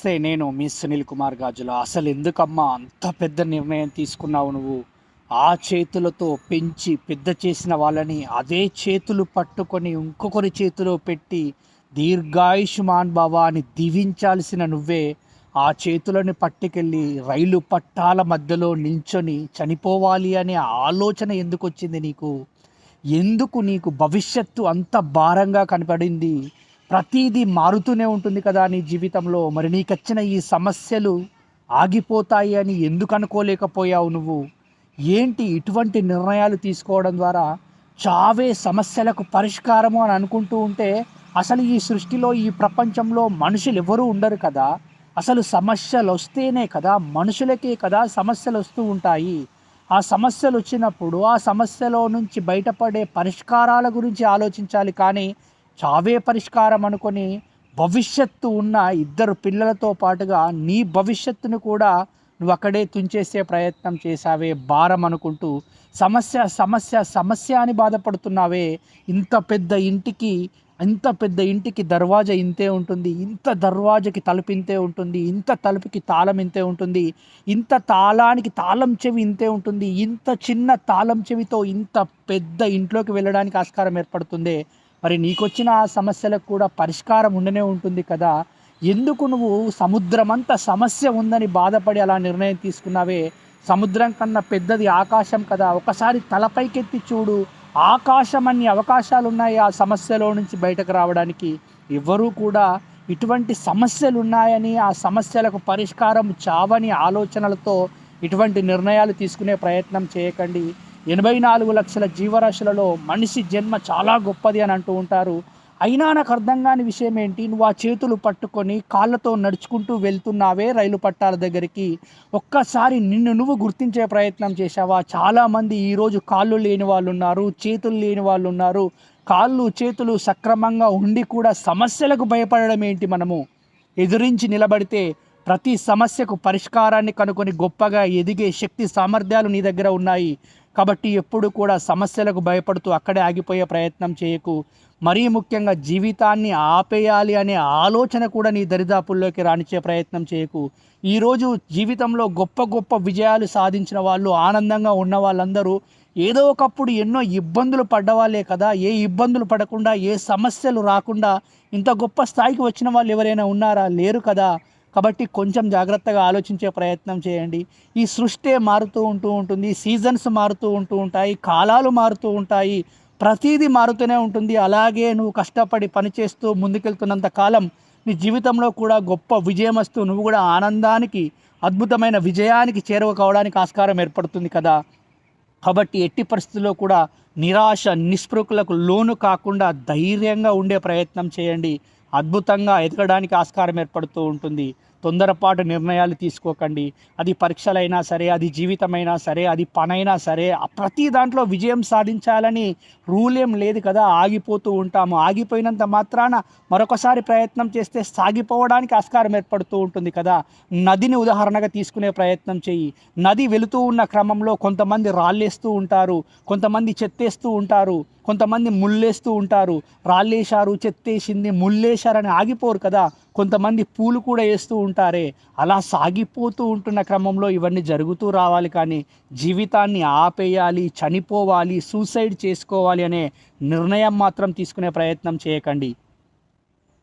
నమస్తే. నేను మీ సునీల్ కుమార్ గాజుల. అసలు ఎందుకమ్మా అంత పెద్ద నిర్ణయం తీసుకున్నావు నువ్వు? ఆ చేతులతో పెంచి పెద్ద చేసిన వాళ్ళని అదే చేతులు పట్టుకొని ఇంకొకరి చేతిలో పెట్టి దీర్ఘాయుష్మాన్ భవ అని దీవించాల్సిన నువ్వే ఆ చేతులను పట్టుకెళ్ళి రైలు పట్టాల మధ్యలో నిల్చొని చనిపోవాలి అనే ఆలోచన ఎందుకు వచ్చింది నీకు? ఎందుకు నీకు భవిష్యత్తు అంత భారంగా కనపడింది? ప్రతీదీ మారుతూనే ఉంటుంది కదా నీ జీవితంలో. మరి నీకొచ్చిన ఈ సమస్యలు ఆగిపోతాయి అని ఎందుకు అనుకోలేకపోయావు నువ్వు? ఏంటి ఇటువంటి నిర్ణయాలు తీసుకోవడం ద్వారా చావే సమస్యలకు పరిష్కారము అని అనుకుంటూ ఉంటే అసలు ఈ సృష్టిలో, ఈ ప్రపంచంలో మనుషులు ఎవరూ ఉండరు కదా. అసలు సమస్యలు వస్తేనే కదా, మనుషులకే కదా సమస్యలు వస్తూ ఉంటాయి. ఆ సమస్యలు వచ్చినప్పుడు ఆ సమస్యలో నుంచి బయటపడే పరిష్కారాల గురించి ఆలోచించాలి. కానీ చావే పరిష్కారం అనుకొని భవిష్యత్తు ఉన్న ఇద్దరు పిల్లలతో పాటుగా నీ భవిష్యత్తును కూడా నువ్వు అక్కడే తుంచేసే ప్రయత్నం చేసావే, భారం అనుకుంటూ. సమస్య సమస్య సమస్య అని బాధపడుతున్నావే. ఇంత పెద్ద ఇంటికి దర్వాజా ఇంతే ఉంటుంది, ఇంత దర్వాజాకి తలుపు ఇంతే ఉంటుంది, ఇంత తలుపుకి తాళం ఇంతే ఉంటుంది, ఇంత తాళానికి తాళం చెవి ఇంతే ఉంటుంది. ఇంత చిన్న తాళం చెవితో ఇంత పెద్ద ఇంట్లోకి వెళ్ళడానికి ఆస్కారం ఏర్పడుతుంది. మరి నీకొచ్చిన ఆ సమస్యలకు కూడా పరిష్కారం ఉండనే ఉంటుంది కదా. ఎందుకు నువ్వు సముద్రమంత సమస్య ఉందని బాధపడి అలా నిర్ణయం తీసుకున్నావే? సముద్రం కన్నా పెద్దది ఆకాశం కదా. ఒకసారి తలపైకెత్తి చూడు, ఆకాశం అన్ని అవకాశాలు ఉన్నాయి ఆ సమస్యలో నుంచి బయటకు రావడానికి. ఎవరూ కూడా ఇటువంటి సమస్యలు ఉన్నాయని, ఆ సమస్యలకు పరిష్కారం చావని ఆలోచనలతో ఇటువంటి నిర్ణయాలు తీసుకునే ప్రయత్నం చేయకండి. 84 లక్షల జీవరాశులలో మనిషి జన్మ చాలా గొప్పది అని అంటూ ఉంటారు. అయినా నాకు అర్థం కాని విషయం ఏంటి, నువ్వు ఆ చేతులు పట్టుకొని కాళ్ళతో నడుచుకుంటూ వెళ్తున్నావే రైలు పట్టాల దగ్గరికి. ఒక్కసారి నిన్ను నువ్వు గుర్తించే ప్రయత్నం చేశావా? చాలామంది ఈరోజు కాళ్ళు లేని వాళ్ళు ఉన్నారు, చేతులు లేని వాళ్ళు ఉన్నారు. కాళ్ళు చేతులు సక్రమంగా ఉండి కూడా సమస్యలకు భయపడడం ఏంటి? మనము ఎదురించి నిలబడితే ప్రతి సమస్యకు పరిష్కారాన్ని కనుకొని గొప్పగా ఎదిగే శక్తి సామర్థ్యాలు నీ దగ్గర ఉన్నాయి. కాబట్టి ఎప్పుడు కూడా సమస్యలకు భయపడుతూ అక్కడే ఆగిపోయే ప్రయత్నం చేయకు. మరీ ముఖ్యంగా జీవితాన్ని ఆపేయాలి అనే ఆలోచన కూడా నీ దరిదాపుల్లోకి రానిచ్చే ప్రయత్నం చేయకు. ఈరోజు జీవితంలో గొప్ప గొప్ప విజయాలు సాధించిన వాళ్ళు, ఆనందంగా ఉన్న వాళ్ళందరూ ఏదో ఒకప్పుడు ఎన్నో ఇబ్బందులు పడ్డవాళ్ళే కదా. ఏ ఇబ్బందులు పడకుండా, ఏ సమస్యలు రాకుండా ఇంత గొప్ప స్థాయికి వచ్చిన వాళ్ళు ఎవరైనా ఉన్నారా? లేరు కదా. కాబట్టి కొంచెం జాగ్రత్తగా ఆలోచించే ప్రయత్నం చేయండి. ఈ సృష్టి మారుతూ ఉంటుంది, సీజన్స్ మారుతూ ఉంటాయి, కాలాలు మారుతూ ఉంటాయి, ప్రతీదీ మారుతూనే ఉంటుంది. అలాగే నువ్వు కష్టపడి పనిచేస్తూ ముందుకెళ్తున్నంత కాలం నీ జీవితంలో కూడా గొప్ప విజయం వస్తూ నువ్వు కూడా ఆనందానికి, అద్భుతమైన విజయానికి చేరువ కావడానికి ఆస్కారం ఏర్పడుతుంది కదా. కాబట్టి ఎట్టి పరిస్థితుల్లో కూడా నిరాశ నిస్పృహలకు లోను కాకుండా ధైర్యంగా ఉండే ప్రయత్నం చేయండి. అద్భుతంగా ఎదగడానికి ఆస్కారం ఏర్పడుతూ ఉంటుంది. తొందరపాటు నిర్ణయాలు తీసుకోకండి. అది పరీక్షలైనా సరే, అది జీవితమైనా సరే, అది పనైనా సరే, ప్రతి దాంట్లో విజయం సాధించాలని రూల్ ఏం లేదు కదా. ఆగిపోతూ ఉంటాము. ఆగిపోయినంత మాత్రాన మరొకసారి ప్రయత్నం చేస్తే సాగిపోవడానికి ఆస్కారం ఏర్పడుతూ ఉంటుంది కదా. నదిని ఉదాహరణగా తీసుకునే ప్రయత్నం చెయ్యి. నది వెళుతూ ఉన్న క్రమంలో కొంతమంది రాళ్ళేస్తూ ఉంటారు, కొంతమంది చెత్తేస్తూ ఉంటారు, కొంతమంది ముళ్ళేస్తూ ఉంటారు. రాళ్ళేశారు, చెత్తేసింది, ముళ్ళేశారని ఆగిపోరు కదా. కొంతమంది పూలు కూడా వేస్తూ ఉంటారే. అలా సాగిపోతూ ఉంటున్న క్రమంలో ఇవన్నీ జరుగుతూ రావాలి. కానీ జీవితాన్ని ఆపేయాలి, చనిపోవాలి, సూసైడ్ చేసుకోవాలి అనే నిర్ణయం మాత్రం తీసుకునే ప్రయత్నం చేయకండి.